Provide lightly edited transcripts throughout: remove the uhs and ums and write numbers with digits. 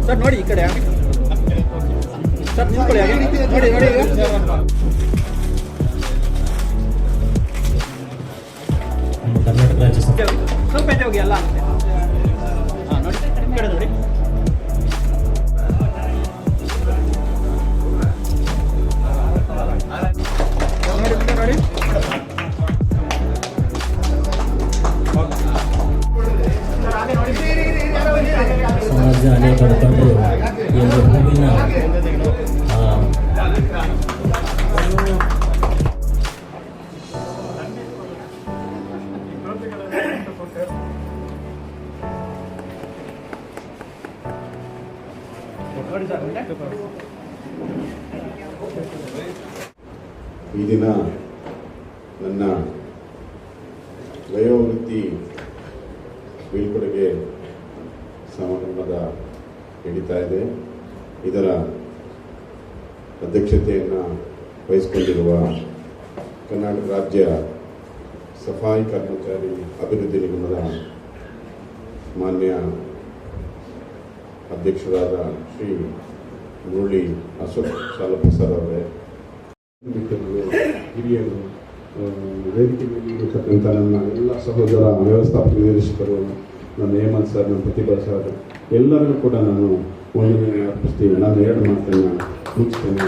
Sir ನೋಡಿ ಈ ಕಡೆ ಸರ್ ನಿಂತ್ಕೊಳ್ಳಿ ನೋಡಿ ನೋಡಿ ಕರ್ನಾಟಕ ರಾಜ್ಯ ಸ್ವಲ್ಪ ಹೋಗಿ ಎಲ್ಲ ಹಾಂ ನೋಡಿ ಈ ಕಡೆ ನೋಡಿ ನೋಡಿ ಸಮಾಜದ ಅನೇಕ ಮುಖಂಡರು ಈ ಒಂದು ಹೂವಿನ ಈ ದಿನ ನನ್ನ ವಯೋವೃತ್ತಿ ಬೀಳ್ಕೊಡುಗೆ ಸಮಾರಂಭದ ನಡೀತಾ ಇದೆ. ಇದರ ಅಧ್ಯಕ್ಷತೆಯನ್ನು ವಹಿಸಿಕೊಂಡಿರುವ ಕರ್ನಾಟಕ ರಾಜ್ಯ ಸಫಾಯಿ ಕರ್ಮಚಾರಿ ಅಭಿವೃದ್ಧಿ ನಿಗಮದ ಮಾನ್ಯ ಅಧ್ಯಕ್ಷರಾದ ಶ್ರೀ ಮುರಳಿ ಅಶೋಕ್ ಸಾಲಪ್ಪ ಸರ್ ಅವರೇ, ಹಿರಿಯರು, ವೇದಿಕೆ ಮೇಲೆ ಇರತಕ್ಕಂಥ ನನ್ನ ಎಲ್ಲ ಸಹೋದರ ವ್ಯವಸ್ಥಾಪಕ ನಿರ್ದೇಶಕರು, ನನ್ನ ಹೇಮಂತ್ ಸರ್, ನನ್ನ ಪ್ರತಿಭಾ ಸರ್, ಎಲ್ಲರಿಗೂ ಕೂಡ ನಾನು ವಂದನೆ ಅರ್ಪಿಸ್ತೀನಿ. ನಾನು ಎರಡು ಮಾತನ್ನು ಮುಗಿಸ್ತೇನೆ.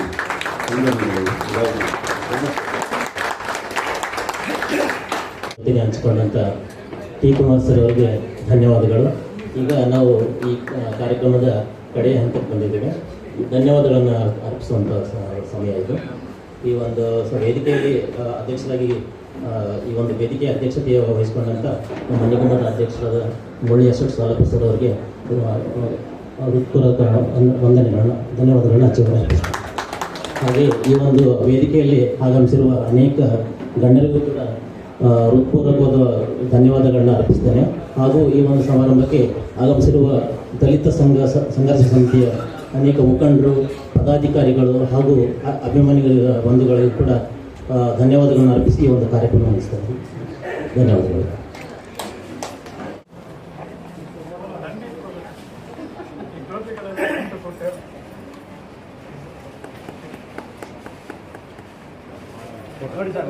ಜೊತೆಗೆ ಹಂಚಿಕೊಂಡಂಥ ಟಿ ಕುಮಾರ್ ಸರ್ ಅವರಿಗೆ ಧನ್ಯವಾದಗಳು. ಈಗ ನಾವು ಈ ಕಾರ್ಯಕ್ರಮದ ಕಡೆಯ ಹಂತಕ್ಕೆ ಬಂದಿದ್ದೇವೆ. ಧನ್ಯವಾದಗಳನ್ನು ಅರ್ಪಿಸುವಂಥ ಸಮಯ ಇದು. ಈ ಒಂದು ವೇದಿಕೆಯಲ್ಲಿ ಅಧ್ಯಕ್ಷರಾಗಿ ಈ ಒಂದು ವೇದಿಕೆಯ ಅಧ್ಯಕ್ಷತೆಯ ವಹಿಸಿಕೊಂಡಂಥ ನಮ್ಮ ನಿಗಮದ ಅಧ್ಯಕ್ಷರಾದ ಮುರಳಿ ಅಶೋಕ್ ಸಾಲಪ್ಪ ಸರ್ ಅವರಿಗೆ ಹೃತ್ಪೂರ್ವಕ ವಂದನೆಗಳನ್ನು ಧನ್ಯವಾದಗಳನ್ನು ಹಚ್ಚಿದ್ದಾರೆ. ಹಾಗೆ ಈ ಒಂದು ವೇದಿಕೆಯಲ್ಲಿ ಆಗಮಿಸಿರುವ ಅನೇಕ ಗಣ್ಯರಿಗೂ ಕೂಡ ಹೃತ್ಪೂರ್ವಕವಾದ ಧನ್ಯವಾದಗಳನ್ನ ಅರ್ಪಿಸ್ತೇನೆ. ಹಾಗೂ ಈ ಒಂದು ಸಮಾರಂಭಕ್ಕೆ ಆಗಮಿಸಿರುವ ದಲಿತ ಸಂಘರ್ಷ ಸಮಿತಿಯ ಅನೇಕ ಮುಖಂಡರು, ಪದಾಧಿಕಾರಿಗಳು ಹಾಗೂ ಅಭಿಮಾನಿಗಳ ಬಂಧುಗಳಿಗೂ ಕೂಡ ಧನ್ಯವಾದಗಳನ್ನು ಅರ್ಪಿಸಿ ಈ ಒಂದು ಕಾರ್ಯಕ್ರಮ ನಡೆಸ್ತಾರೆ. ಧನ್ಯವಾದಗಳು. ನೋಡಿ ಸರ್